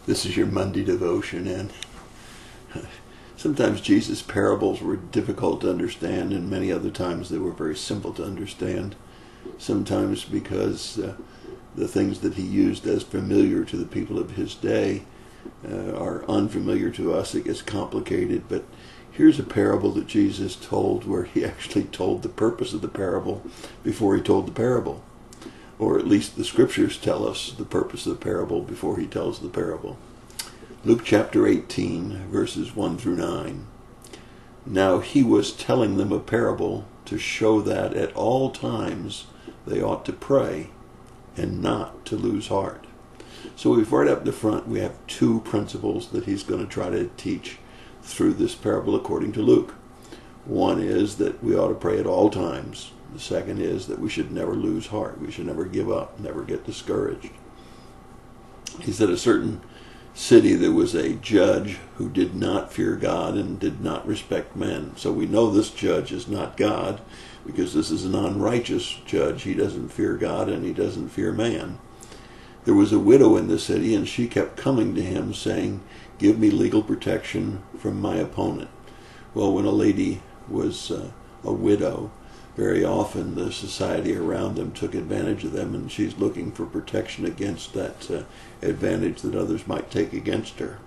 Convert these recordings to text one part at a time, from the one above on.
This is your Monday devotion, and sometimes Jesus' parables were difficult to understand, and many other times they were very simple to understand. Sometimes because the things that he used as familiar to the people of his day are unfamiliar to us. It gets complicated, but here's a parable that Jesus told where he actually told the purpose of the parable before he told the parable. Or at least the scriptures tell us the purpose of the parable before he tells the parable. Luke chapter 18, verses 1 through 9. Now he was telling them a parable to show that at all times they ought to pray and not to lose heart. So we've right up the front, we have two principles that he's going to try to teach through this parable according to Luke. One is that we ought to pray at all times. The second is that we should never lose heart. We should never give up, never get discouraged. He said a certain city there was a judge who did not fear God and did not respect men. So we know this judge is not God because this is an unrighteous judge. He doesn't fear God and he doesn't fear man. There was a widow in the city, and she kept coming to him saying, "Give me legal protection from my opponent." Well, when a lady was a widow, very often the society around them took advantage of them, and she's looking for protection against that advantage that others might take against her.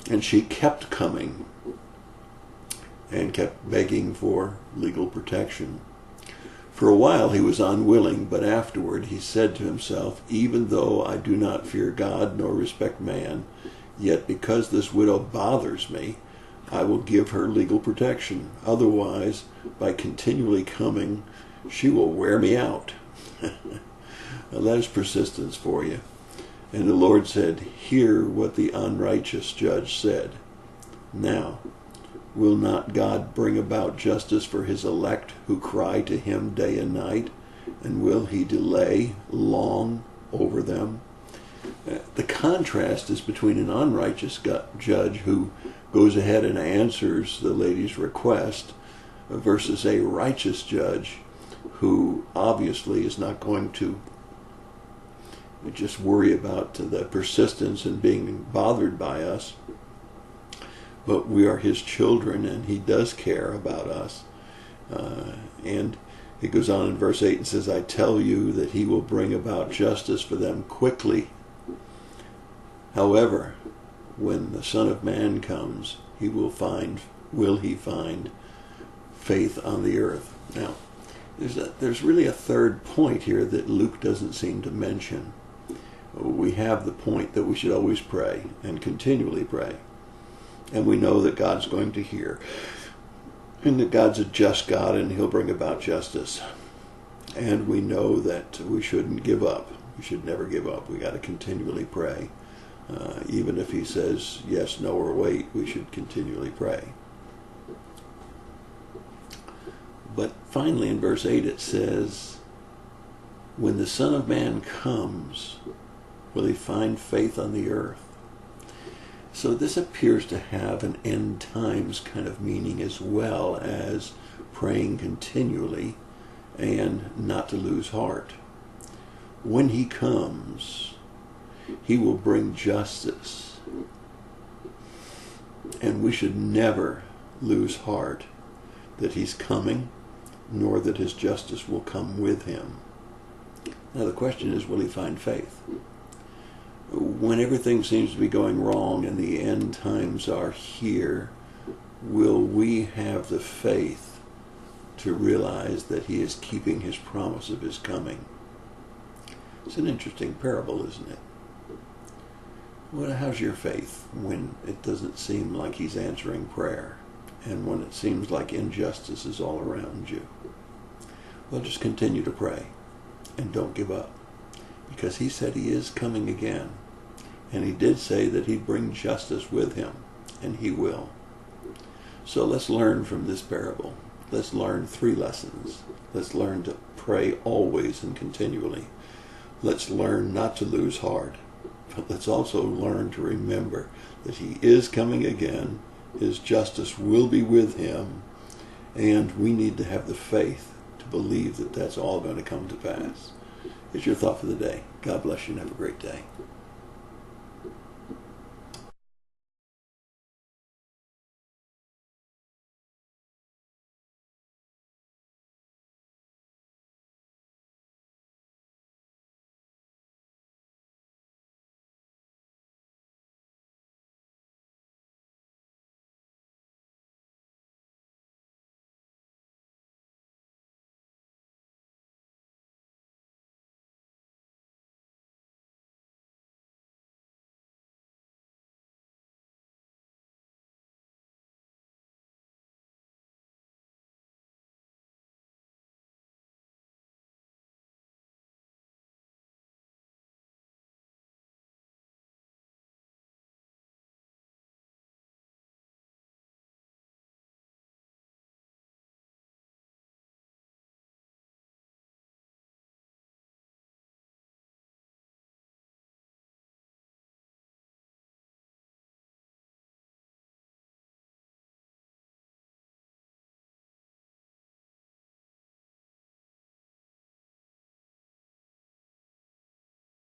And she kept coming and kept begging for legal protection. For a while he was unwilling, but afterward he said to himself, "Even though I do not fear God nor respect man, yet because this widow bothers me, I will give her legal protection. Otherwise, by continually coming, she will wear me out." Now that is persistence for you. And the Lord said, "Hear what the unrighteous judge said. Now, will not God bring about justice for his elect who cry to him day and night? And will he delay long over them?" The contrast is between an unrighteous judge who goes ahead and answers the lady's request versus a righteous judge who obviously is not going to just worry about the persistence and being bothered by us. But we are his children, and he does care about us. And it goes on in verse 8 and says, "I tell you that he will bring about justice for them quickly. However, when the Son of Man comes, will he find faith on the earth?" Now, there's really a third point here that Luke doesn't seem to mention. We have the point that we should always pray and continually pray. And we know that God's going to hear. And that God's a just God and he'll bring about justice. And we know that we shouldn't give up. We should never give up. We got to continually pray. Even if he says yes, no, or wait, we should continually pray. But finally in verse 8 it says, "When the Son of Man comes, will he find faith on the earth?" So this appears to have an end times kind of meaning as well as praying continually and not to lose heart. When he comes, he will bring justice. And we should never lose heart that he's coming, nor that his justice will come with him. Now the question is, will he find faith? When everything seems to be going wrong and the end times are here, will we have the faith to realize that he is keeping his promise of his coming? It's an interesting parable, isn't it? Well, how's your faith when it doesn't seem like he's answering prayer and when it seems like injustice is all around you? Well, just continue to pray and don't give up, because he said he is coming again. And he did say that he'd bring justice with him, and he will. So let's learn from this parable. Let's learn 3 lessons. Let's learn to pray always and continually. Let's learn not to lose heart. But let's also learn to remember that he is coming again. His justice will be with him. And we need to have the faith to believe that that's all going to come to pass. It's your thought for the day. God bless you and have a great day.